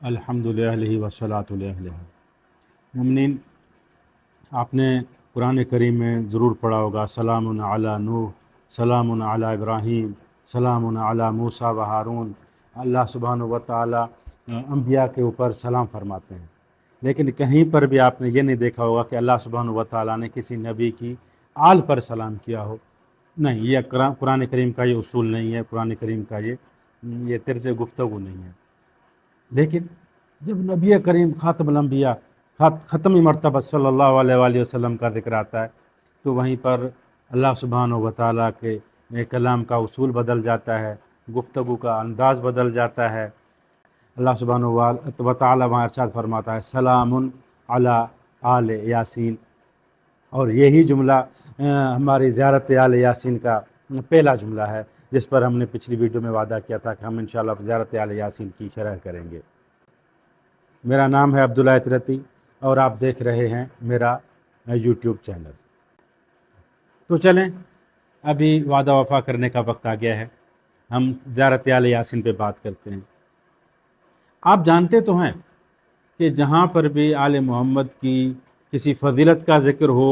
الحمدللہ والصلاۃ علیہ مومنین، آپ نے قرآن کریم میں ضرور پڑھا ہوگا سلام علی نوح، سلام علی ابراہیم، سلام علی موسیٰ و ہارون۔ اللہ سبحانہ و تعالیٰ انبیاء کے اوپر سلام فرماتے ہیں، لیکن کہیں پر بھی آپ نے یہ نہیں دیکھا ہوگا کہ اللہ سبحانہ و تعالیٰ نے کسی نبی کی آل پر سلام کیا ہو۔ نہیں، یہ قرآن کریم کا یہ اصول نہیں ہے، قرآن کریم کا یہ طرز گفتگو نہیں ہے۔ لیکن جب نبی کریم خاتم الانبیاء ختمی مرتبہ صلی اللہ علیہ وآلہ وسلم کا ذکر آتا ہے تو وہیں پر اللہ سبحانہ و تعالیٰ کے کلام کا اصول بدل جاتا ہے، گفتگو کا انداز بدل جاتا ہے۔ اللہ سبحانہ و تعالیٰ وہاں ارشاد فرماتا ہے سلام علی آل یاسین، اور یہی جملہ ہماری زیارت آل یاسین کا پہلا جملہ ہے، جس پر ہم نے پچھلی ویڈیو میں وعدہ کیا تھا کہ ہم انشاءاللہ زیارت آل یاسین کی شرح کریں گے۔ میرا نام ہے عبداللہ اطرتی اور آپ دیکھ رہے ہیں میرا یوٹیوب چینل۔ تو چلیں، ابھی وعدہ وفا کرنے کا وقت آ گیا ہے، ہم زیارت آل یاسین پہ بات کرتے ہیں۔ آپ جانتے تو ہیں کہ جہاں پر بھی آل محمد کی کسی فضیلت کا ذکر ہو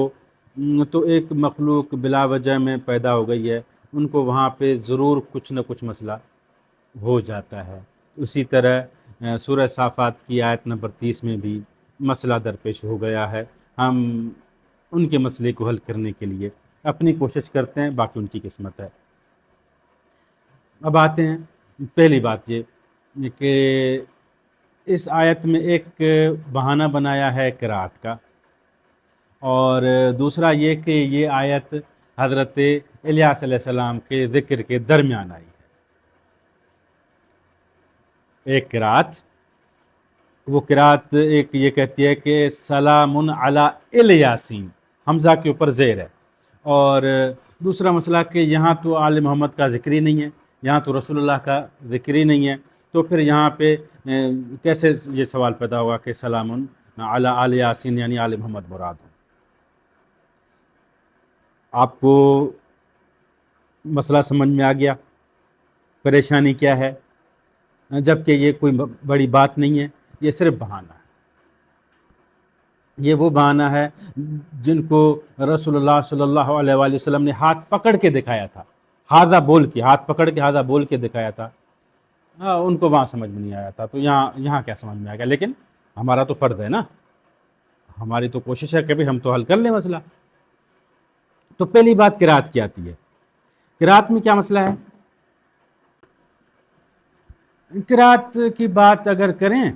تو ایک مخلوق بلا وجہ میں پیدا ہو گئی ہے، ان کو وہاں پہ ضرور کچھ نہ کچھ مسئلہ ہو جاتا ہے۔ اسی طرح سورہ صافات کی آیت نمبر 30 میں بھی مسئلہ درپیش ہو گیا ہے۔ ہم ان کے مسئلے کو حل کرنے کے لیے اپنی کوشش کرتے ہیں، باقی ان کی قسمت ہے۔ اب آتے ہیں، پہلی بات یہ کہ اس آیت میں ایک بہانہ بنایا ہے قرات کا، اور دوسرا یہ کہ یہ آیت حضرت الیاس علیہ السلام کے ذکر کے درمیان آئی ہے۔ ایک قرات، وہ قرات ایک یہ کہتی ہے کہ سلام علی الیاسین، حمزہ کے اوپر زیر ہے، اور دوسرا مسئلہ کہ یہاں تو آل محمد کا ذکر ہی نہیں ہے، یہاں تو رسول اللہ کا ذکر ہی نہیں ہے، تو پھر یہاں پہ کیسے یہ سوال پیدا ہوگا کہ سلام علی آل یاسین یعنی آل محمد مراد ہو؟ آپ کو مسئلہ سمجھ میں آ گیا، پریشانی کیا ہے؟ جبکہ یہ کوئی بڑی بات نہیں ہے، یہ صرف بہانہ ہے۔ یہ وہ بہانہ ہے جن کو رسول اللہ صلی اللہ علیہ وآلہ وسلم نے ہاتھ پکڑ کے دکھایا تھا، ہاذا بول کے، ہاتھ پکڑ کے ہاذا بول کے دکھایا تھا، ان کو وہاں سمجھ میں نہیں آیا تھا، تو یہاں کیا سمجھ میں آ گیا؟ لیکن ہمارا تو فرض ہے نا، ہماری تو کوشش ہے کہ بھی ہم تو حل کر لیں مسئلہ۔ تو پہلی بات قرات کی آتی ہے۔ قرات میں کیا مسئلہ ہے؟ قرات کی بات اگر کریں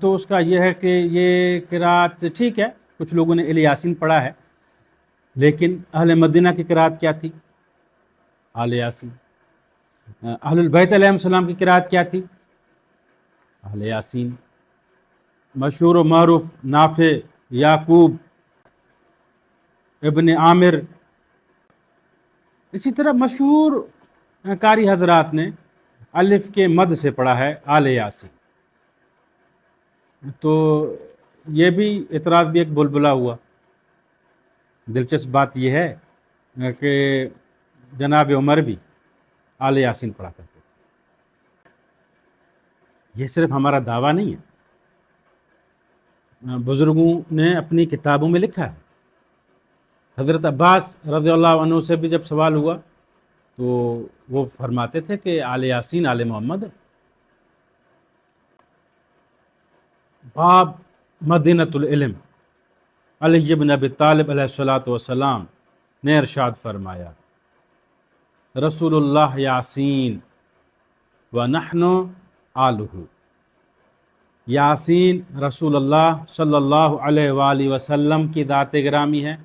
تو اس کا یہ ہے کہ یہ قرات ٹھیک ہے، کچھ لوگوں نے الیاسین پڑھا ہے، لیکن اہل مدینہ کی قرات کیا تھی؟ آل یاسین۔ اہل البیت علیہ السلام کی قرات کیا تھی؟ آل یاسین۔ مشہور و معروف نافع، یعقوب ابن عامر، اسی طرح مشہور قاری حضرات نے الف کے مد سے پڑھا ہے آل یاسین۔ تو یہ بھی اعتراض بھی ایک بلبلا ہوا۔ دلچسپ بات یہ ہے کہ جناب عمر بھی آل یاسین پڑھا کرتے تھے۔ یہ صرف ہمارا دعویٰ نہیں ہے، بزرگوں نے اپنی کتابوں میں لکھا ہے۔ حضرت عباس رضی اللہ عنہ سے بھی جب سوال ہوا تو وہ فرماتے تھے کہ آل یاسین آل محمد۔ باب مدینۃ العلم، علی بن ابی طالب علیہ الصلاۃ والسلام نے ارشاد فرمایا رسول اللہ یاسین ونحن آلہ، یاسین رسول اللہ صلی اللہ علیہ وآلہ وسلم کی ذات گرامی ہے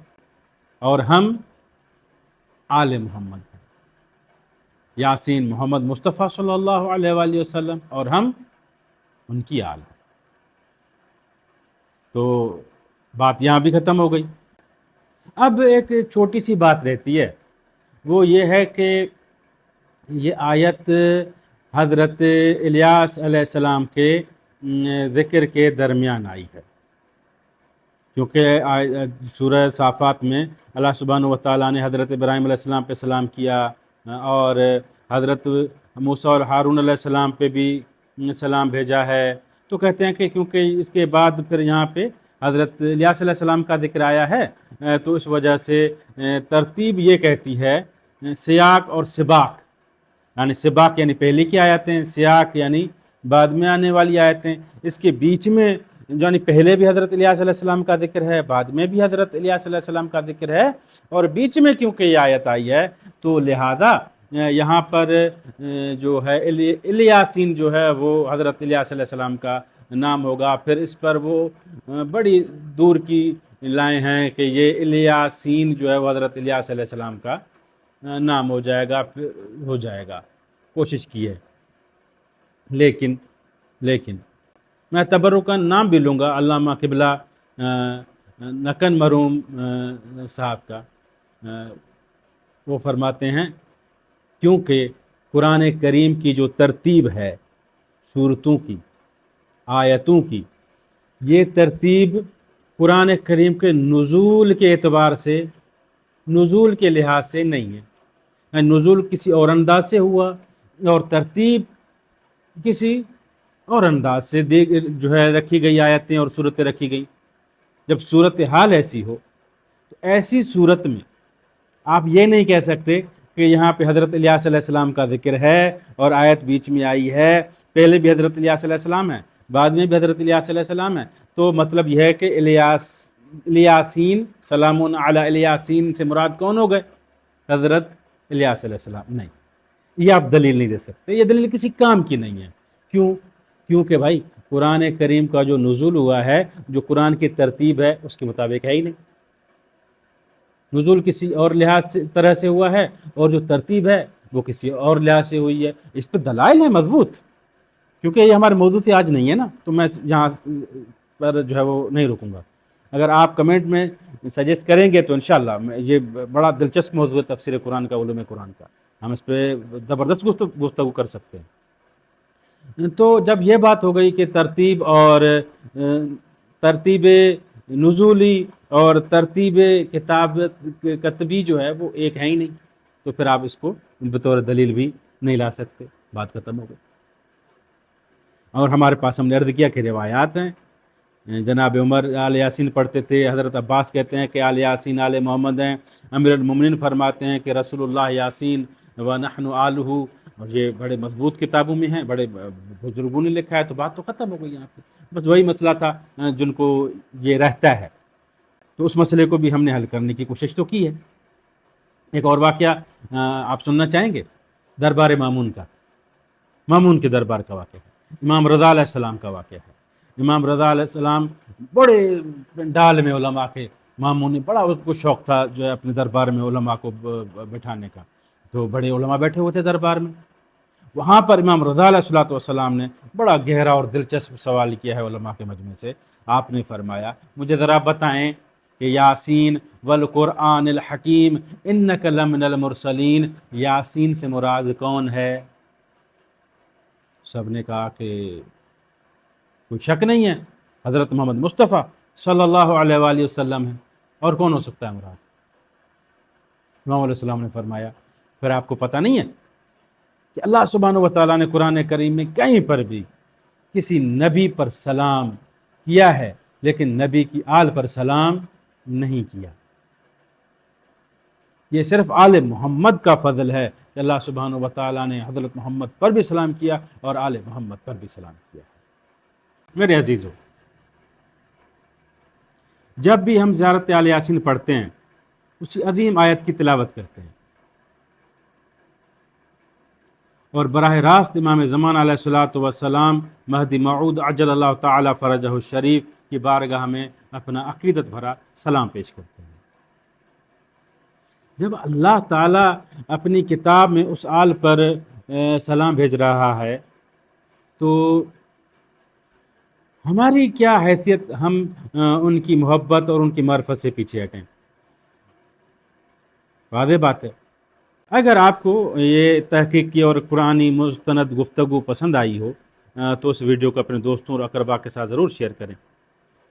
اور ہم آل محمد ہیں۔ یاسین محمد مصطفیٰ صلی اللہ علیہ وآلہ وسلم اور ہم ان کی آل ہیں۔ تو بات یہاں بھی ختم ہو گئی۔ اب ایک چھوٹی سی بات رہتی ہے، وہ یہ ہے کہ یہ آیت حضرت الیاس علیہ السلام کے ذکر کے درمیان آئی ہے، کیونکہ سورہ صافات میں اللہ سبحانہ و تعالیٰ نے حضرت ابراہیم علیہ السلام پہ سلام کیا، اور حضرت موسیٰ اور ہارون علیہ السلام پہ بھی سلام بھیجا ہے، تو کہتے ہیں کہ کیونکہ اس کے بعد پھر یہاں پہ حضرت الیاس علیہ السلام کا ذکر آیا ہے تو اس وجہ سے ترتیب یہ کہتی ہے سیاق اور سباق، یعنی سباق یعنی پہلے کی آیتیں، سیاق یعنی بعد میں آنے والی آیتیں، اس کے بیچ میں یعنی پہلے بھی حضرت الیاس علیہ السلام کا ذکر ہے، بعد میں بھی حضرت الیاس علیہ السلام کا ذکر ہے، اور بیچ میں کیونکہ یہ آیت آئی ہے تو لہذا یہاں پر جو ہے الیاسین جو ہے وہ حضرت الیاس علیہ السلام کا نام ہوگا۔ پھر اس پر وہ بڑی دور کی لائیں ہیں کہ یہ الیاسین جو ہے وہ حضرت الیاس علیہ السلام کا نام ہو جائے گا، پھر ہو جائے گا، کوشش کی ہے۔ لیکن میں تبرکاً نام بھی لوں گا علامہ قبلہ نکن مرحوم صاحب کا، وہ فرماتے ہیں کیونکہ قرآن کریم کی جو ترتیب ہے سورتوں کی، آیتوں کی، یہ ترتیب قرآن کریم کے نزول کے اعتبار سے، نزول کے لحاظ سے نہیں ہے، نزول کسی اور انداز سے ہوا اور ترتیب کسی اور انداز سے جو ہے رکھی گئی آیتیں اور صورتیں رکھی گئی۔ جب صورتحال ایسی ہو تو ایسی صورت میں آپ یہ نہیں کہہ سکتے کہ یہاں پہ حضرت الیاس علیہ السلام کا ذکر ہے اور آیت بیچ میں آئی ہے، پہلے بھی حضرت الیاس علیہ السلام ہے، بعد میں بھی حضرت الیاس علیہ السلام ہے، تو مطلب یہ ہے کہ الیاسین، سلام علی الیاسین سے مراد کون ہو گئے؟ حضرت الیاس علیہ السلام؟ نہیں، یہ آپ دلیل نہیں دے سکتے، یہ دلیل کسی کام کی نہیں ہے۔ کیونکہ بھائی قرآن کریم کا جو نزول ہوا ہے، جو قرآن کی ترتیب ہے اس کے مطابق ہے ہی نہیں، نزول کسی اور لحاظ سے طرح سے ہوا ہے اور جو ترتیب ہے وہ کسی اور لحاظ سے ہوئی ہے۔ اس پہ دلائل ہیں مضبوط، کیونکہ یہ ہمارے موضوع سے آج نہیں ہے نا، تو میں یہاں پر جو ہے وہ نہیں رکوں گا۔ اگر آپ کمنٹ میں سجیسٹ کریں گے تو انشاءاللہ یہ بڑا دلچسپ موضوع ہے تفسیر قرآن کا، علوم قرآن کا، ہم اس پہ زبردست گفتگو کر سکتے ہیں۔ تو جب یہ بات ہو گئی کہ ترتیب اور ترتیب نزولی اور ترتیب کتبی جو ہے وہ ایک ہے ہی نہیں، تو پھر آپ اس کو بطور دلیل بھی نہیں لا سکتے، بات ختم ہو گئی۔ اور ہمارے پاس ہم نے عرض کیا کہ روایات ہیں، جناب عمر آل یاسین پڑھتے تھے، حضرت عباس کہتے ہیں کہ آل یاسین آل محمد ہیں، امیر المومنین فرماتے ہیں کہ رسول اللہ یاسین ونحن آلہ، اور یہ بڑے مضبوط کتابوں میں ہیں، بڑے بزرگوں نے لکھا ہے، تو بات تو ختم ہو گئی یہاں پہ۔ بس وہی مسئلہ تھا جن کو یہ رہتا ہے، تو اس مسئلے کو بھی ہم نے حل کرنے کی کوشش تو کی ہے۔ ایک اور واقعہ آپ سننا چاہیں گے؟ دربار مامون کا، مامون کے دربار کا واقعہ ہے، امام رضا علیہ السلام کا واقعہ ہے۔ امام رضا علیہ السلام بڑے ڈال میں علماء کے، مامون نے بڑا اس کو شوق تھا جو ہے اپنے دربار میں علماء کو بٹھانے کا، تو بڑے علماء بیٹھے ہوئے تھے دربار میں۔ وہاں پر امام رضا علیہ السلام نے بڑا گہرا اور دلچسپ سوال کیا ہے علماء کے مجمع سے۔ آپ نے فرمایا مجھے ذرا بتائیں کہ یاسین والقرآن الحکیم انک لمن المرسلین، یاسین سے مراد کون ہے؟ سب نے کہا کہ کوئی شک نہیں ہے، حضرت محمد مصطفیٰ صلی اللہ علیہ وآلہ وسلم ہے، اور کون ہو سکتا ہے مراد؟ امام علیہ السلام نے فرمایا پھر آپ کو پتہ نہیں ہے کہ اللہ سبحانہ و تعالیٰ نے قرآن کریم میں کہیں پر بھی کسی نبی پر سلام کیا ہے لیکن نبی کی آل پر سلام نہیں کیا۔ یہ صرف آل محمد کا فضل ہے کہ اللہ سبحانہ و تعالیٰ نے حضرت محمد پر بھی سلام کیا اور آل محمد پر بھی سلام کیا۔ میرے عزیزو، جب بھی ہم زیارت آل یاسین پڑھتے ہیں اسی عظیم آیت کی تلاوت کرتے ہیں اور براہ راست امام زمان علیہ الصلوۃ والسلام مہدی موعود عجل اللہ تعالی فرجہ الشریف کی بارگاہ میں اپنا عقیدت بھرا سلام پیش کرتے ہیں۔ جب اللہ تعالیٰ اپنی کتاب میں اس آل پر سلام بھیج رہا ہے تو ہماری کیا حیثیت ہم ان کی محبت اور ان کی معرفت سے پیچھے ہٹیں؟ واضح بات ہے۔ اگر آپ کو یہ تحقیقی اور قرآنی مستند گفتگو پسند آئی ہو تو اس ویڈیو کو اپنے دوستوں اور اقربا کے ساتھ ضرور شیئر کریں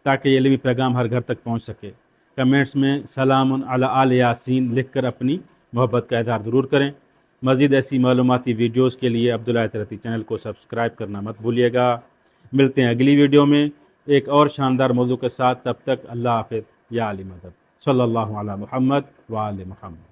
تاکہ یہ علمی پیغام ہر گھر تک پہنچ سکے۔ کمنٹس میں سلام علی آل یاسین لکھ کر اپنی محبت کا اظہار ضرور کریں۔ مزید ایسی معلوماتی ویڈیوز کے لیے عبداللہ طرتی چینل کو سبسکرائب کرنا مت بھولیے گا۔ ملتے ہیں اگلی ویڈیو میں ایک اور شاندار موضوع کے ساتھ. تب تک اللہ حافظ. یا علی مدد. صلی اللہ علی محمد و آل محمد.